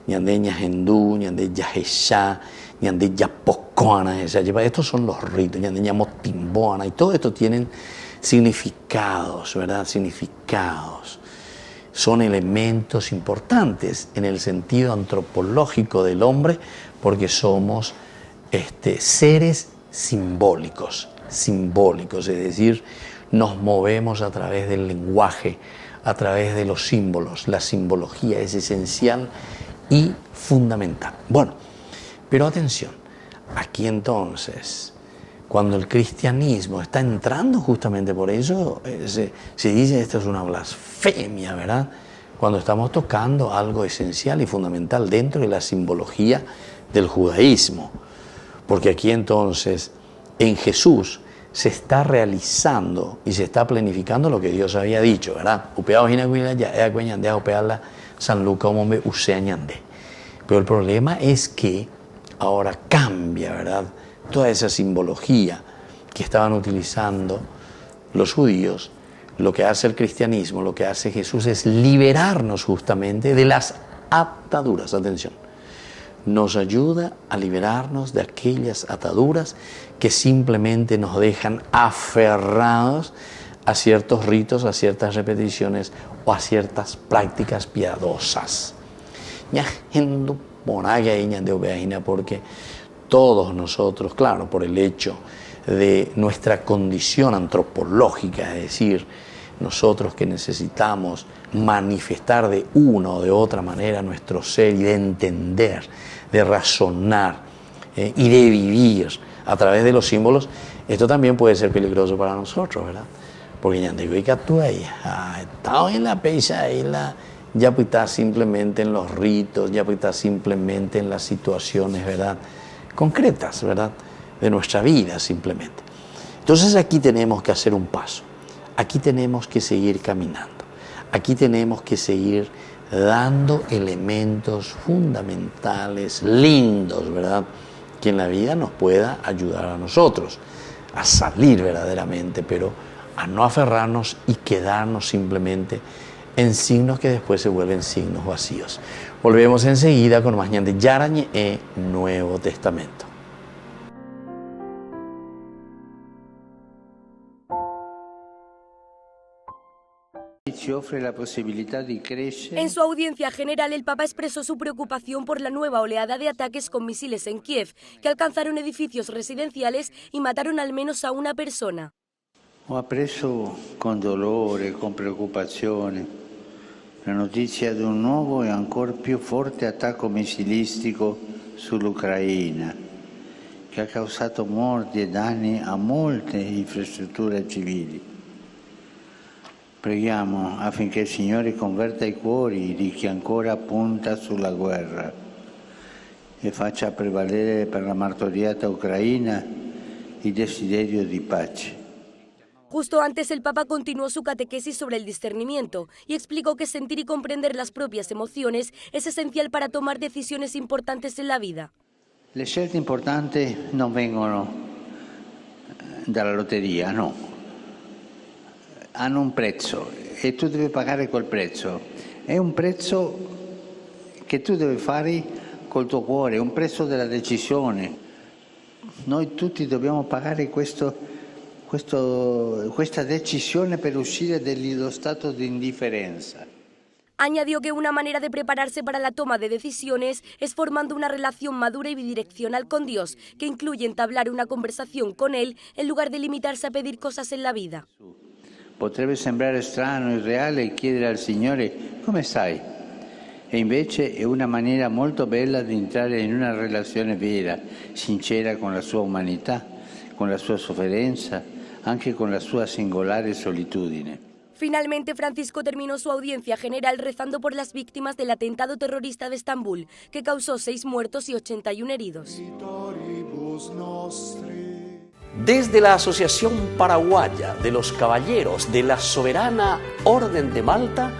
Ñandeña Hendú, Ñandeña Jesá, Ñandeña Pocoana, estos son los ritos, Ñandeña Motimboana, y todo esto tienen significados, ¿verdad? Significados. Son elementos importantes en el sentido antropológico del hombre porque somos seres simbólicos, es decir, nos movemos a través del lenguaje, a través de los símbolos. La simbología es esencial y fundamental. Bueno, pero atención, aquí entonces, cuando el cristianismo está entrando justamente por eso, se dice esto es una blasfemia, ¿verdad? Cuando estamos tocando algo esencial y fundamental dentro de la simbología del judaísmo. Porque aquí entonces, en Jesús, se está realizando y se está planificando lo que Dios había dicho, ¿verdad? Pero el problema es que ahora cambia, ¿verdad?, toda esa simbología que estaban utilizando los judíos. Lo que hace el cristianismo, lo que hace Jesús es liberarnos justamente de las ataduras. Atención, nos ayuda a liberarnos de aquellas ataduras que simplemente nos dejan aferrados a ciertos ritos, a ciertas repeticiones o a ciertas prácticas piadosas. Porque todos nosotros, claro, por el hecho de nuestra condición antropológica, es decir, nosotros que necesitamos manifestar de una o de otra manera nuestro ser y de entender, de razonar y de vivir a través de los símbolos, esto también puede ser peligroso para nosotros, ¿verdad? Porque ya digo, que tú ahí, estado en la pecha, ya pues está simplemente en los ritos, ya pues está simplemente en las situaciones, ¿verdad? Concretas, ¿verdad? De nuestra vida simplemente. Entonces aquí tenemos que hacer un paso, aquí tenemos que seguir caminando, aquí tenemos que seguir dando elementos fundamentales, lindos, ¿verdad? Que en la vida nos pueda ayudar a nosotros a salir verdaderamente, pero a no aferrarnos y quedarnos simplemente en signos que después se vuelven signos vacíos. Volvemos enseguida con más Ñande Yarañe e Nuevo Testamento. En su audiencia general, el Papa expresó su preocupación por la nueva oleada de ataques con misiles en Kiev, que alcanzaron edificios residenciales y mataron al menos a una persona. Ho appreso con dolore, con preoccupazione, la notizia di un nuovo e ancora più forte attacco missilistico sull'Ucraina, che ha causato morti e danni a molte infrastrutture civili. Preghiamo affinché il Signore converta i cuori di chi ancora punta sulla guerra e faccia prevalere per la martoriata Ucraina il desiderio di pace. Justo antes, el Papa continuó su catequesis sobre el discernimiento y explicó que sentir y comprender las propias emociones es esencial para tomar decisiones importantes en la vida. Le scelte importanti non vengono dalla lotteria, no. Hanno un prezzo e tu devi pagare quel prezzo. È un prezzo che tu devi fare col tuo cuore, è un prezzo della decisione. Noi tutti dobbiamo pagare questa decisione per uscire dallo stato di indifferenza. Añadió que una manera de prepararse para la toma de decisiones es formando una relación madura y bidireccional con Dios, que incluye entablar una conversación con Él en lugar de limitarse a pedir cosas en la vida. Potrebbe sembrare strano, irreale chiedere al Signore come stai? E invece è una maniera molto bella di entrare in una relazione vera, sincera con la sua umanità, con la sua sofferenza, anche con la sua singolare solitudine. Finalmente, Francisco terminó su audiencia general rezando por las víctimas del atentado terrorista de Estambul, que causó 6 muertos y 81 heridos. Desde la Asociación Paraguaya de los Caballeros de la Soberana Orden de Malta,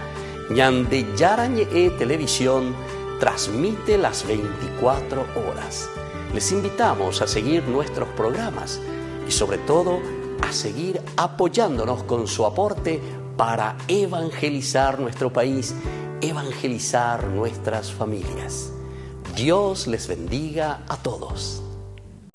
Ñande Yarañe Televisión transmite las 24 horas. Les invitamos a seguir nuestros programas y sobre todo a seguir apoyándonos con su aporte para evangelizar nuestro país, evangelizar nuestras familias. Dios les bendiga a todos.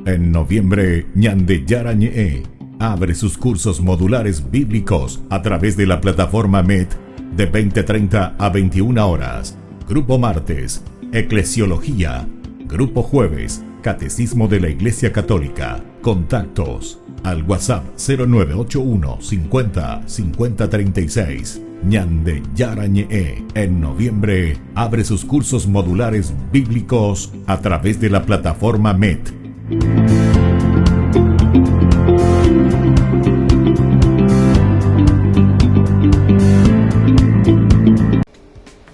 En noviembre, Ñande Yarañe abre sus cursos modulares bíblicos a través de la plataforma MET de 20:30 a 21 horas. Grupo martes, Eclesiología. Grupo jueves, Catecismo de la Iglesia Católica. Contactos al WhatsApp 0981 50 50 36. Ñande Yarañe en noviembre abre sus cursos modulares bíblicos a través de la plataforma MET.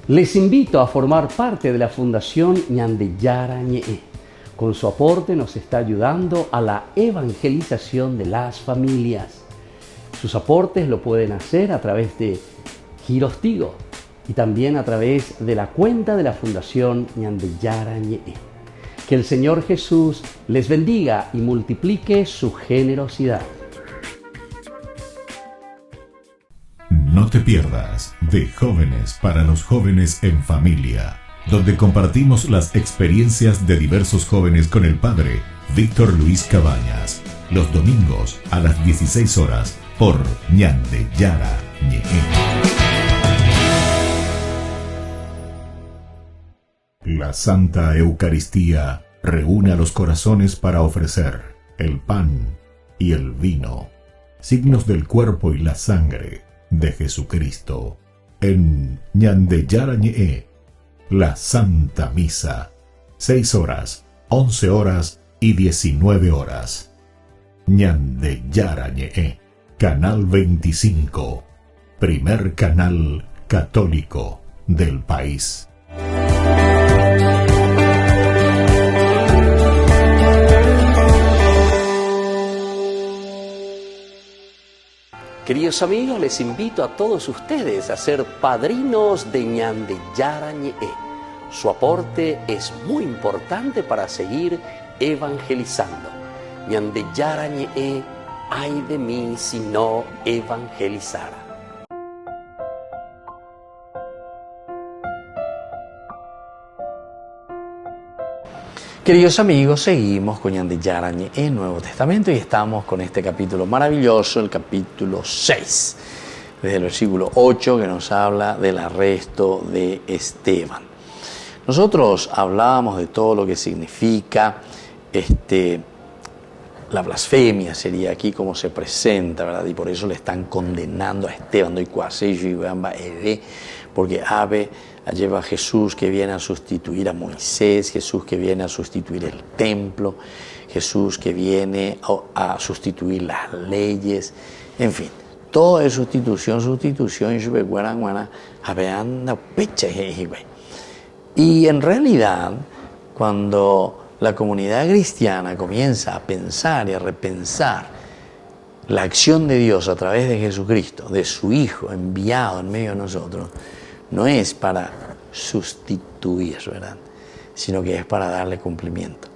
Les invito a formar parte de la Fundación Ñande Yarañe. Con su aporte nos está ayudando a la evangelización de las familias. Sus aportes lo pueden hacer a través de Giros Tigo y también a través de la cuenta de la Fundación Ñande Yarañe. Que el Señor Jesús les bendiga y multiplique su generosidad. No te pierdas de Jóvenes para los Jóvenes en Familia, donde compartimos las experiencias de diversos jóvenes con el padre Víctor Luis Cabañas, los domingos a las 16 horas por Ñande Yarañe. La Santa Eucaristía reúne a los corazones para ofrecer el pan y el vino, signos del cuerpo y la sangre de Jesucristo. En Ñandeyarañe, la Santa Misa, 6 horas, 11 horas y 19 horas. Ñandeyarañe, Canal 25, primer canal católico del país. Queridos amigos, les invito a todos ustedes a ser padrinos de Ñandeyarañe. Su aporte es muy importante para seguir evangelizando. Ñandeyarañe, ay de mí si no evangelizara. Queridos amigos, seguimos con Ñandeyarañe en Nuevo Testamento y estamos con este capítulo maravilloso, el capítulo 6, desde el versículo 8 que nos habla del arresto de Esteban. Nosotros hablábamos de todo lo que significa la blasfemia, sería aquí como se presenta, ¿verdad? Y por eso le están condenando a Esteban, porque lleva a Jesús que viene a sustituir a Moisés, Jesús que viene a sustituir el templo, Jesús que viene a sustituir las leyes, en fin, todo es sustitución, y en realidad, cuando la comunidad cristiana comienza a pensar y a repensar la acción de Dios a través de Jesucristo, de su Hijo enviado en medio de nosotros, no es para sustituir, ¿verdad?, sino que es para darle cumplimiento.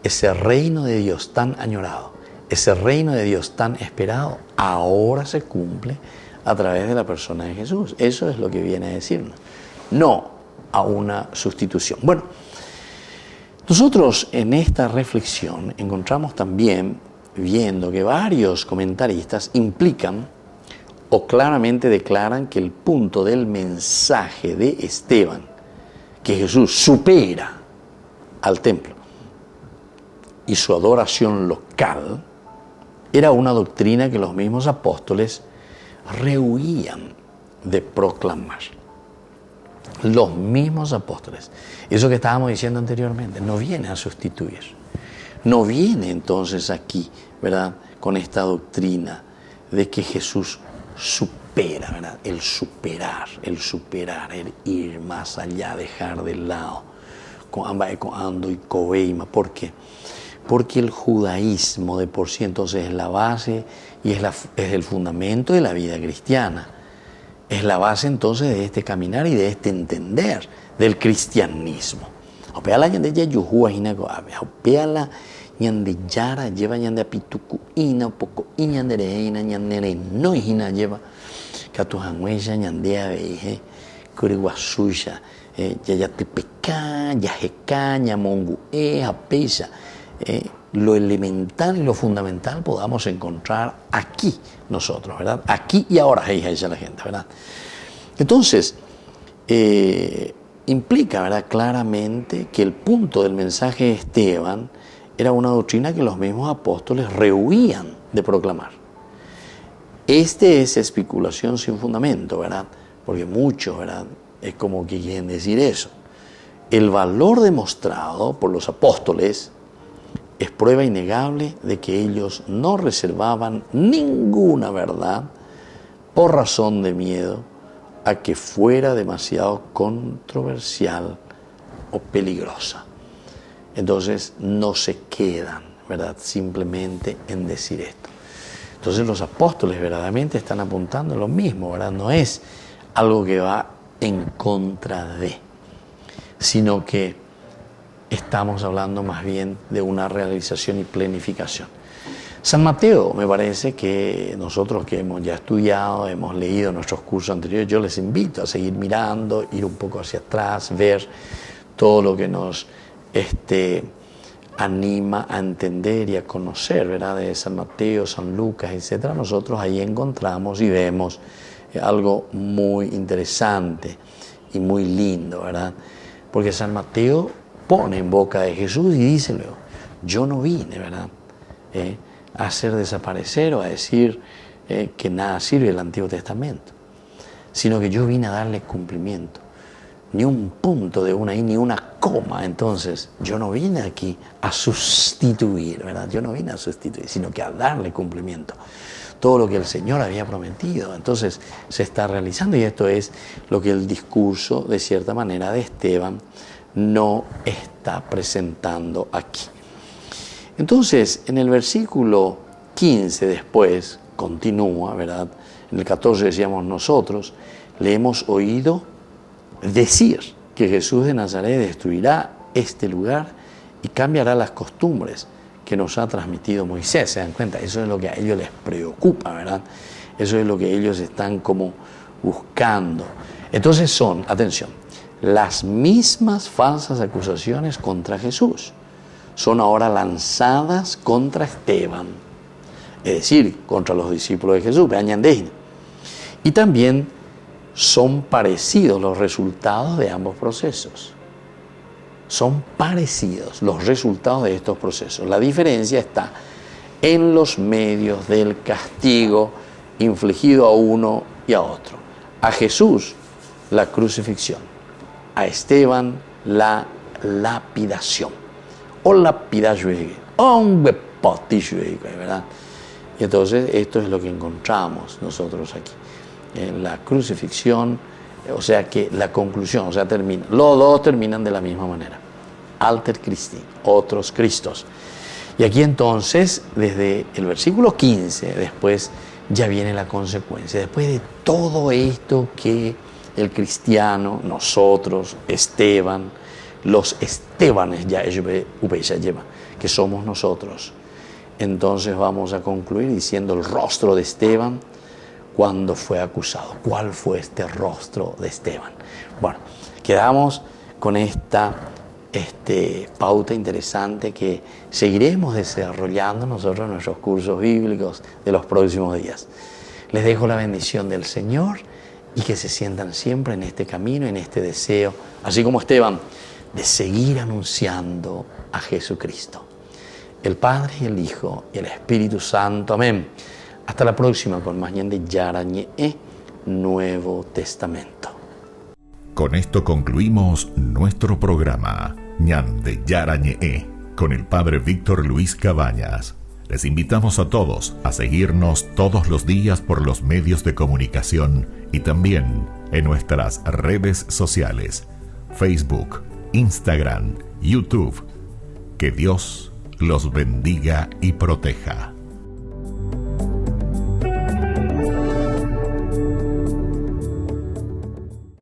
Ese reino de Dios tan añorado, ese reino de Dios tan esperado, ahora se cumple a través de la persona de Jesús. Eso es lo que viene a decirnos, no a una sustitución. Bueno, nosotros en esta reflexión encontramos también, viendo que varios comentaristas implican o claramente declaran que el punto del mensaje de Esteban, que Jesús supera al templo y su adoración local, era una doctrina que los mismos apóstoles rehuían de proclamar. Los mismos apóstoles. Eso que estábamos diciendo anteriormente, no viene a sustituir. No viene entonces aquí, ¿verdad?, con esta doctrina de que Jesús supera, ¿verdad?, el superar, el ir más allá, dejar de lado. Ando y cobeima. ¿Por qué? Porque el judaísmo de por sí entonces es la base y es el fundamento de la vida cristiana. Es la base entonces de este caminar y de este entender del cristianismo. Opeala ñande yuhua hinago opeala ñande yara lleva ñande apituku ina poco ñandereina ñandere no hina lleva katuhanguella ñande abeje kuriguasuya yayatepeka yajeka ñamongu apesa. Lo elemental y lo fundamental podamos encontrar aquí nosotros, ¿verdad? Aquí y ahora, dice la gente, ¿verdad? Entonces, implica, ¿verdad?, claramente que el punto del mensaje de Esteban era una doctrina que los mismos apóstoles rehuían de proclamar. Este es especulación sin fundamento, ¿verdad? Porque muchos, ¿verdad?, es como que quieren decir eso. El valor demostrado por los apóstoles es prueba innegable de que ellos no reservaban ninguna verdad por razón de miedo a que fuera demasiado controversial o peligrosa. Entonces no se quedan, ¿verdad?, simplemente en decir esto. Entonces los apóstoles verdaderamente están apuntando a lo mismo, ¿verdad? No es algo que va en contra de, sino que estamos hablando más bien de una realización y planificación. San Mateo, me parece que nosotros que hemos ya estudiado, hemos leído nuestros cursos anteriores, yo les invito a seguir mirando, ir un poco hacia atrás, ver todo lo que nos anima a entender y a conocer, ¿verdad?, de San Mateo, San Lucas, etc. Nosotros ahí encontramos y vemos algo muy interesante y muy lindo, ¿verdad? Porque San Mateo pone en boca de Jesús y dice luego, yo no vine, ¿verdad?, a hacer desaparecer o a decir que nada sirve el Antiguo Testamento, sino que yo vine a darle cumplimiento. Ni un punto de una I, ni una coma. Entonces, yo no vine aquí a sustituir, ¿verdad? Yo no vine a sustituir, sino que a darle cumplimiento. Todo lo que el Señor había prometido. Entonces, se está realizando, y esto es lo que el discurso, de cierta manera, de Esteban no está presentando aquí. Entonces, en el versículo 15 después, continúa, ¿verdad? En el 14 decíamos nosotros, le hemos oído decir que Jesús de Nazaret destruirá este lugar y cambiará las costumbres que nos ha transmitido Moisés. ¿Se dan cuenta? Eso es lo que a ellos les preocupa, ¿verdad? Eso es lo que ellos están como buscando. Entonces son, atención, las mismas falsas acusaciones contra Jesús son ahora lanzadas contra Esteban, es decir, contra los discípulos de Jesús, y también son parecidos los resultados de ambos procesos. Son parecidos los resultados de estos procesos. La diferencia está en los medios del castigo infligido a uno y a otro. A Jesús, la crucifixión. A Esteban, la lapidación. O lapidación, o un ¿verdad? Y entonces esto es lo que encontramos nosotros aquí. En la crucifixión, o sea que la conclusión, o sea, termina, los dos terminan de la misma manera. Alter Christi, otros Cristos. Y aquí entonces, desde el versículo 15, después ya viene la consecuencia. Después de todo esto que el cristiano, nosotros, Esteban, los Estebanes ya lleva, que somos nosotros. Entonces vamos a concluir diciendo el rostro de Esteban cuando fue acusado. ¿Cuál fue este rostro de Esteban? Bueno, quedamos con esta pauta interesante que seguiremos desarrollando nosotros en nuestros cursos bíblicos de los próximos días. Les dejo la bendición del Señor y que se sientan siempre en este camino, en este deseo, así como Esteban, de seguir anunciando a Jesucristo. El Padre y el Hijo y el Espíritu Santo. Amén. Hasta la próxima con más Ñande Yarañe, Nuevo Testamento. Con esto concluimos nuestro programa Ñande Yarañe con el Padre Víctor Luis Cabañas. Les invitamos a todos a seguirnos todos los días por los medios de comunicación y también en nuestras redes sociales, Facebook, Instagram, YouTube. Que Dios los bendiga y proteja.